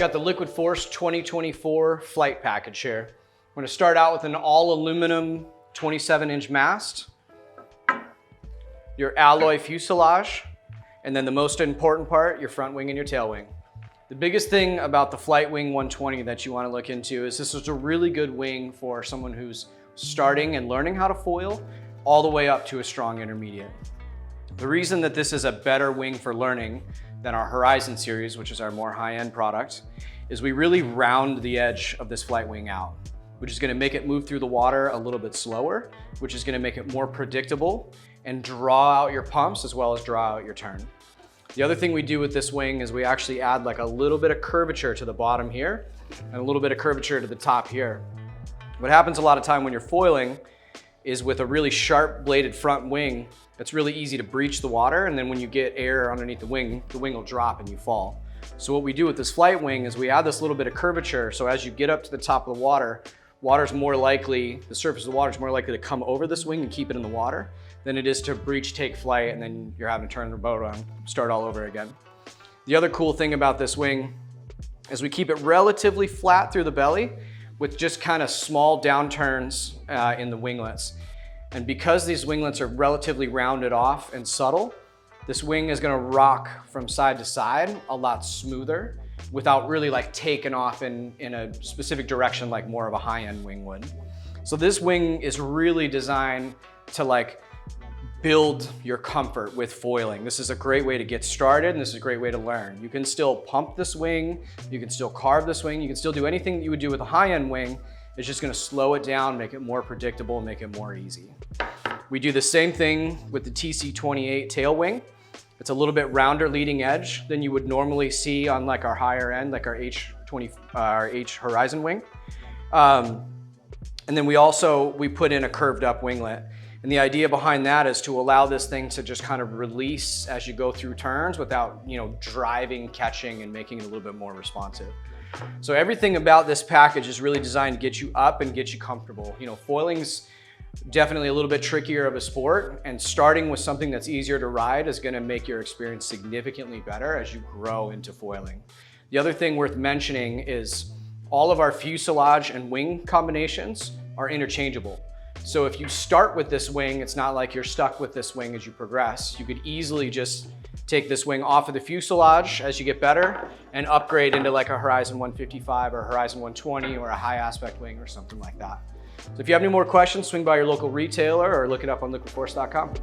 Got the Liquid Force 2024 Flite package here. I'm going to start out with an all aluminum 27-inch mast, your alloy fuselage, and then the most important part, your front wing and your tail wing. The biggest thing about the Flite Wing 120 that you want to look into is this is a really good wing for someone who's starting and learning how to foil all the way up to a strong intermediate. The reason that this is a better wing for learning than our Horizon series, which is our more high-end product, is we really round the edge of this Flite Wing out, which is going to make it move through the water a little bit slower, which is going to make it more predictable and draw out your pumps as well as draw out your turn. The other thing we do with this wing is we actually add like a little bit of curvature to the bottom here and a little bit of curvature to the top here. What happens a lot of time when you're foiling is with a really sharp bladed front wing, it's really easy to breach the water, and then when you get air underneath the wing will drop and you fall. So what we do with this Flite Wing is we add this little bit of curvature, so as you get up to the top of the water, the surface of the water is more likely to come over this wing and keep it in the water than it is to breach, take flight, and then you're having to turn the boat on, start all over again. The other cool thing about this wing is we keep it relatively flat through the belly with just kind of small downturns in the winglets. And because these winglets are relatively rounded off and subtle, this wing is gonna rock from side to side a lot smoother without really like taking off in a specific direction like more of a high-end wing would. So this wing is really designed to like build your comfort with foiling. This is a great way to get started, and this is a great way to learn. You can still pump this wing, you can still carve this wing, you can still do anything that you would do with a high-end wing. It's just gonna slow it down, make it more predictable, make it more easy. We do the same thing with the TC28 tail wing. It's a little bit rounder leading edge than you would normally see on like our higher end, like our H Horizon wing. And then we put in a curved up winglet. And the idea behind that is to allow this thing to just kind of release as you go through turns without, driving, catching, and making it a little bit more responsive. So everything about this package is really designed to get you up and get you comfortable. Foiling's definitely a little bit trickier of a sport, and starting with something that's easier to ride is going to make your experience significantly better as you grow into foiling. The other thing worth mentioning is all of our fuselage and wing combinations are interchangeable. So if you start with this wing, it's not like you're stuck with this wing as you progress. You could easily just take this wing off of the fuselage as you get better and upgrade into like a Horizon 155 or Horizon 120 or a high aspect wing or something like that. So if you have any more questions, swing by your local retailer or look it up on liquidforce.com.